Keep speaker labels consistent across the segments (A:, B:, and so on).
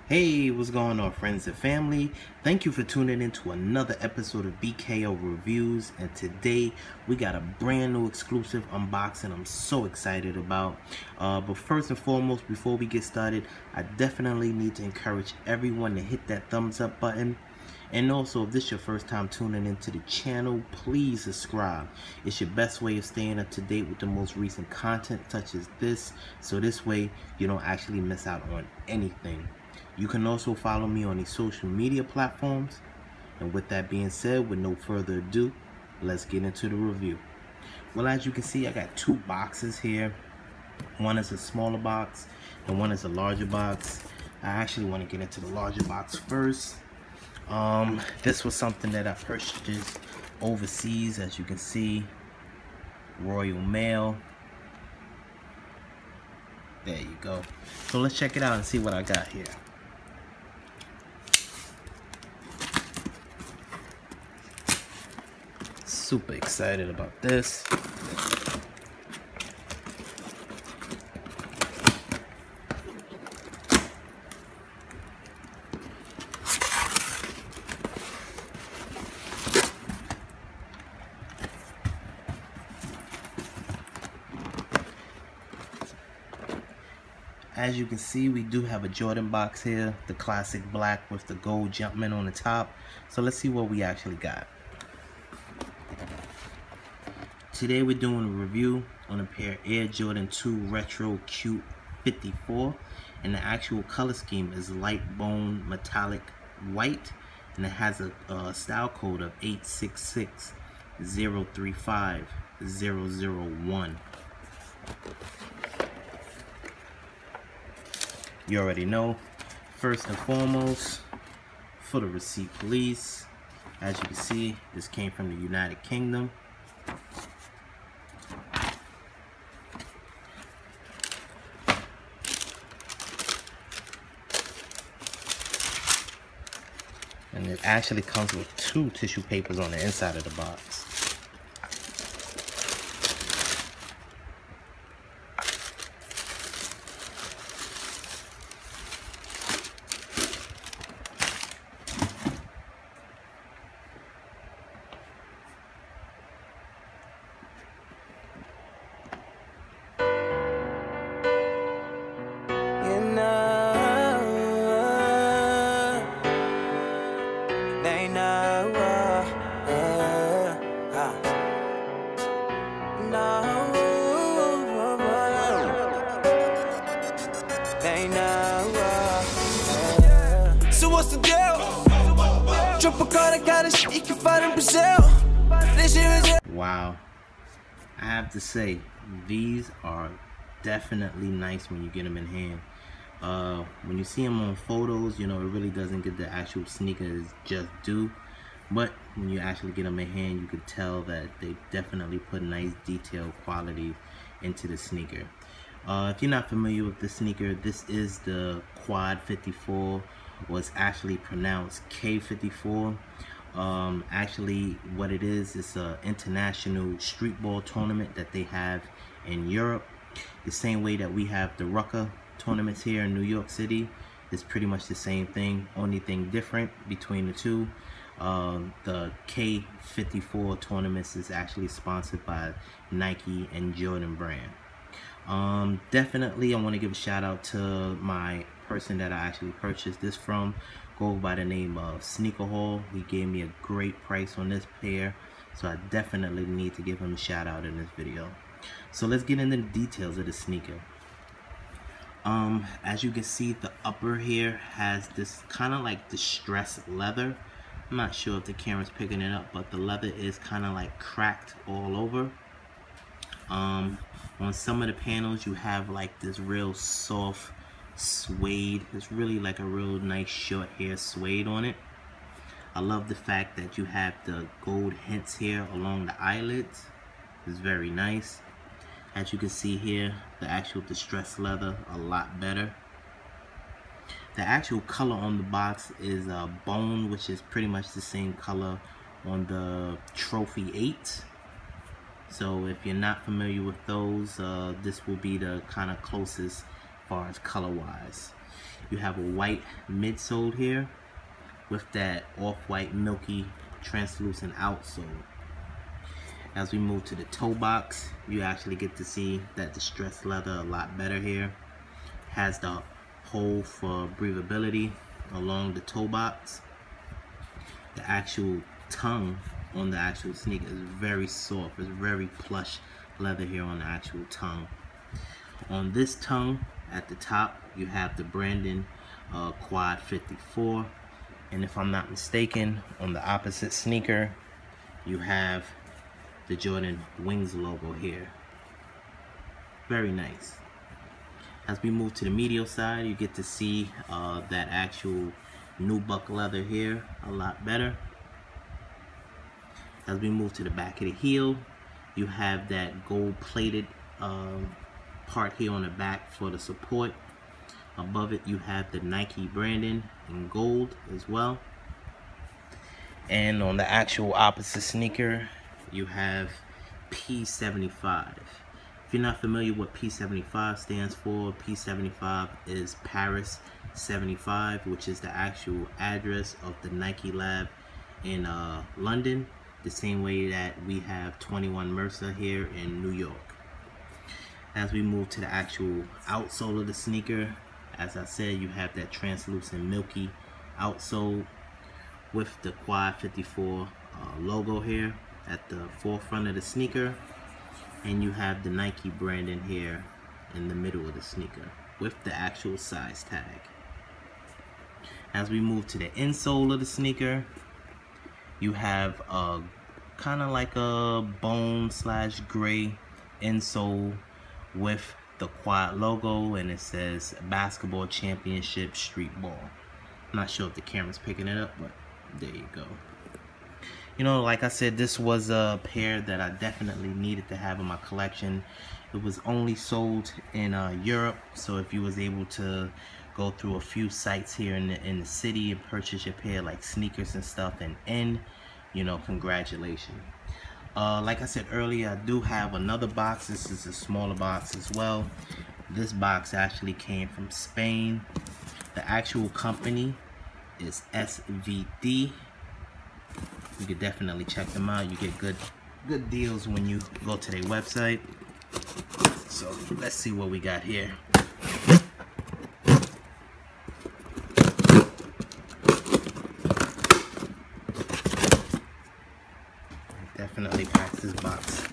A: Hey, what's going on, friends and family? Thank you for tuning in to another episode of BKO Reviews, and today we got a brand new exclusive unboxing I'm so excited about. But first and foremost, before we get started, I definitely need to encourage everyone to hit that thumbs up button. And also, if this is your first time tuning into the channel, please subscribe. It's your best way of staying up to date with the most recent content such as this, so this way you don't actually miss out on anything. You can also follow me on these social media platforms. And with that being said, with no further ado, let's get into the review. Well, as you can see, I got two boxes here. One is a smaller box and one is a larger box. I actually want to get into the larger box first. This was something that I purchased overseas, as you can see. Royal Mail. There you go. So let's check it out and see what I got here. Super excited about this. As you can see, we do have a Jordan box here, the classic black with the gold Jumpman on the top. So let's see what we actually got. Today we're doing a review on a pair of Air Jordan 2 Retro Q54, and the actual color scheme is light bone metallic white, and it has a style code of 866-035-001. You already know. First and foremost, for the receipt police, as you can see, this came from the United Kingdom. And it actually comes with two tissue papers on the inside of the box.
B: So what's the deal? Drop a car, I got a shit you can find in Brazil. This year is
A: Wow. I have to say, these are definitely nice when you get them in hand. When you see them on photos, you know, it really doesn't get the actual sneakers just due. But when you actually get them in hand, you can tell that they definitely put nice detail quality into the sneaker. If you're not familiar with the sneaker, this is the Quai 54, was actually pronounced K54. Actually, what it is an international streetball tournament that they have in Europe. The same way that we have the Rucker tournaments here in New York City. It's pretty much the same thing. Only thing different between the two, the K54 tournaments is actually sponsored by Nike and Jordan brand. Definitely I want to give a shout out to my person that I actually purchased this from. Go by the name of Sneaker Hall. He gave me a great price on this pair, so I definitely need to give him a shout out in this video. So let's get into the details of the sneaker. As you can see, the upper here has this kind of like distressed leather. I'm not sure if the camera's picking it up, but the leather is kind of like cracked all over. On some of the panels you have like this real soft suede. It's really like a real nice short hair suede on it. I love the fact that you have the gold hints here along the eyelids. It's very nice. As you can see here, the actual distressed leather a lot better. The actual color on the box is bone, which is pretty much the same color on the Trophy 8. So if you're not familiar with those, this will be the kind of closest as far as color wise. You have a white midsole here with that off-white milky translucent outsole. As we move to the toe box, you actually get to see that the stressed leather a lot better here. Has the hole for breathability along the toe box. The actual tongue on the actual sneaker is very soft. It's very plush leather here on the actual tongue. On this tongue at the top, you have the branding Quai 54, and if I'm not mistaken, on the opposite sneaker you have the Jordan Wings logo here. Very nice. As we move to the medial side, you get to see that actual nubuck leather here a lot better. As we move to the back of the heel, you have that gold plated part here on the back for the support. Above it you have the Nike branding in gold as well. And on the actual opposite sneaker you have P75. If you're not familiar what P75 stands for, P75 is Paris 75, which is the actual address of the Nike lab in London, the same way that we have 21 Mercer here in New York. As we move to the actual outsole of the sneaker, as I said, you have that translucent milky outsole with the Quai 54 logo here at the forefront of the sneaker, and you have the Nike branding here in the middle of the sneaker with the actual size tag. As we move to the insole of the sneaker, you have a kind of like a bone / gray insole with the Quai logo, and it says basketball championship street ball. I'm not sure if the camera's picking it up, but there you go. You know, like I said, this was a pair that I definitely needed to have in my collection. It was only sold in Europe, so if you was able to go through a few sites here in the city and purchase your pair like sneakers and stuff and end, you know, congratulations. Like I said earlier, I do have another box. This is a smaller box as well. This box actually came from Spain. The actual company is SVD. You can definitely check them out. You get good deals when you go to their website. So let's see what we got here. Definitely packed this box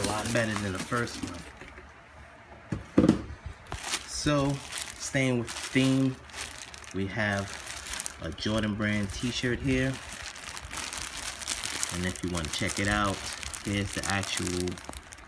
A: a lot better than the first one. So staying with the theme, we have a Jordan brand t-shirt here, and if you want to check it out, here's the actual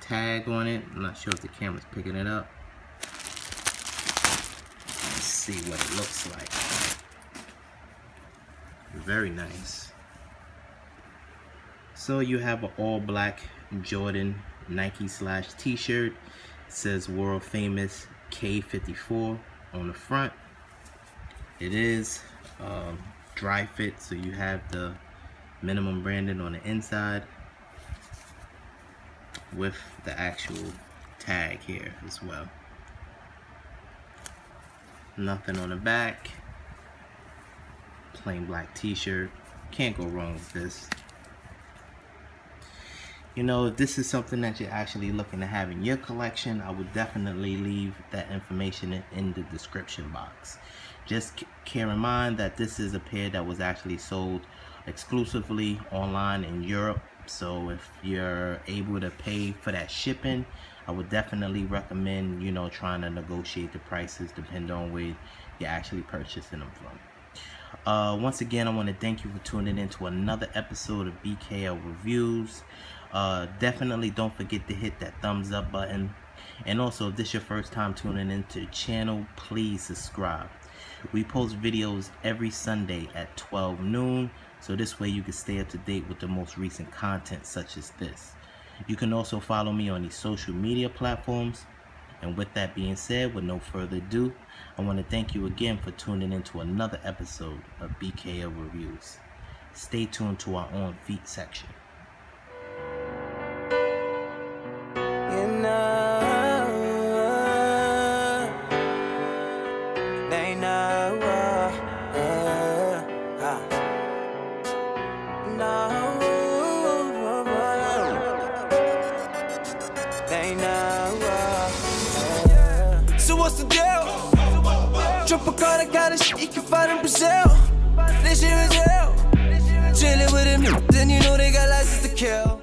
A: tag on it. I'm not sure if the camera's picking it up. Let's see what it looks like. Very nice. So you have an all black Jordan Nike / t-shirt. It says world famous Q54 on the front. It is dry fit, so you have the minimum branding on the inside with the actual tag here as well. Nothing on the back. Plain black t-shirt. Can't go wrong with this. You know, if this is something that you're actually looking to have in your collection, I would definitely leave that information in the description box. Just keep in mind that this is a pair that was actually sold exclusively online in Europe. So if you're able to pay for that shipping, I would definitely recommend, you know, trying to negotiate the prices depending on where you're actually purchasing them from. Once again, I want to thank you for tuning in to another episode of BKL Reviews. Definitely don't forget to hit that thumbs up button, and also if this is your first time tuning into the channel, please subscribe. We post videos every Sunday at 12 noon, so this way you can stay up to date with the most recent content such as this. You can also follow me on these social media platforms. And with that being said, with no further ado, I want to thank you again for tuning in to another episode of BKL Reviews. Stay tuned to our On Feet section.
B: You know, they Drop a car, that kind of shit you can find in Brazil. This shit is real. Chillin' with them, then you know they got license to kill.